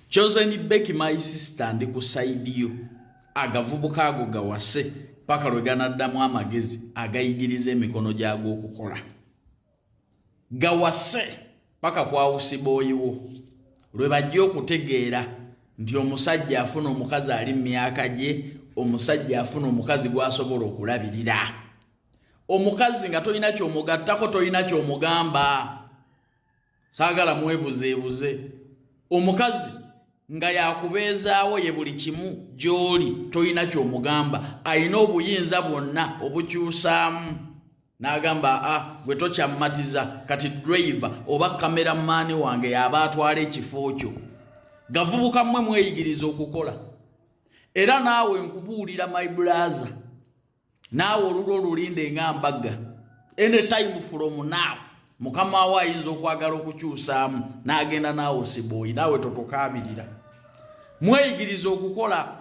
Chosen Becky my sister ndi kusaidiyo agavubuka ago gawase paka lwegana ddamu amagezi agayigiriza emikono gyago okukola gawase paka kwa usiboyiwo lwe bajja okutegeera nti omusajja afuna omukazi ali mu myaka gye omusajja afuna omukazi gwasobola okulabirira omukazi nga tolina kyomugattako tolina kyomugamba saagala mwebuzeebuze omukazi nga yakubeezaawo ye buli kimu gy'oli tolina kyomugamba alina obuyinza bwonna obukyusaamu n'agamba gwe tokyamatiza kati driver oba kameramaani wange yaba atwala ekifo kyo gavubuka mmwe mweyigiriza okukola era naawe nkubuulira my brother naawe olulwo olulinde nga mbaga anytime from now mukama wa ayinza okwagala okukyusaamu n'agenda naawe siboyi naawe totokaabirira mweyigiriza okukola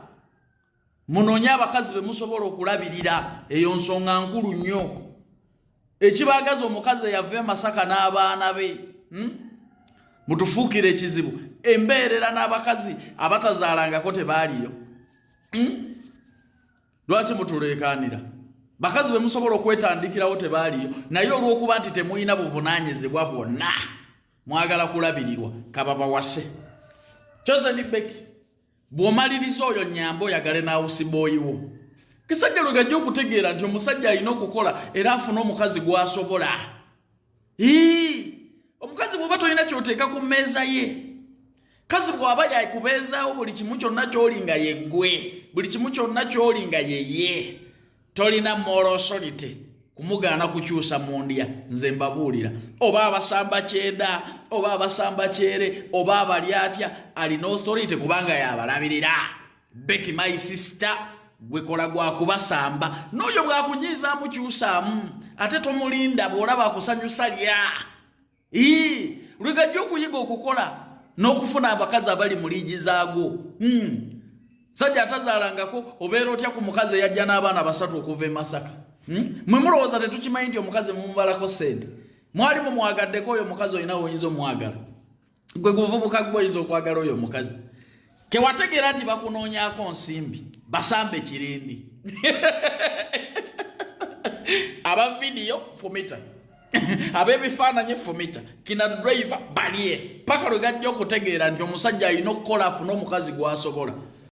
munoonye abakazi be musobola okulabirira eyo nsonga nkulu nnyo ekibaagaza omukazi eyava Masaka n'abaana be mutufuukire ekizibu embeerera n'abakazi abatazaalangako tebaaliyo lwaki mutuleekaanira bakazi be musobola okwetandikirawo tebaaliyo naye olw'okuba nti temulina buvunaanyizibwa bwonna mwagala kulabirirwa kababawase Chosen Becky bw'omaliriza oyo nnyamba oyagale naawusibooyiwo kisajja lwe gajja okutegeera nti omusajja alina okukola era afuna omukazi gw'asobola omukazi bw'oba tolina kyoteeka ku mmeeza ye kazi bw'aba yakubeezaawo buli kimu kyonna ky'oli nga ye ggwe buli kimu kyonna ky'oli nga ye tolina moral authority kumugaana kukyusa mu ndya nze mbabuulira oba abasamba kyenda oba abasamba kyere oba abali atya alina authority kubanga yabalabirira Becky my sister gwe kola gwa kubasamba n'oyo bwakunyiizaamu kyusaamu ate tomulinda bw'olaba akusanyusa lya lwegajja okuyiga okukola n'okufuna abakazi abali mu liigi zaago sajja atazaalangako obeera otya ku mukazi eyajja n'abaana 3 okuva e Masaka mwe mulowooza tetukimanyi nti omukazi mumubalako sente mwalimu mwagaddeko oyo omukazi olina oyinza omwagala gwe guvubuka gwe oyinza okwagala oyo omukazi kewategeera nti bakunoonyako nsimbi basambe kirindi aba video fumita abebifaananyi fumita kina driver baliye paka lwe gajja okutegeera nti omusajja alina okukola afune omukazi gw'asobola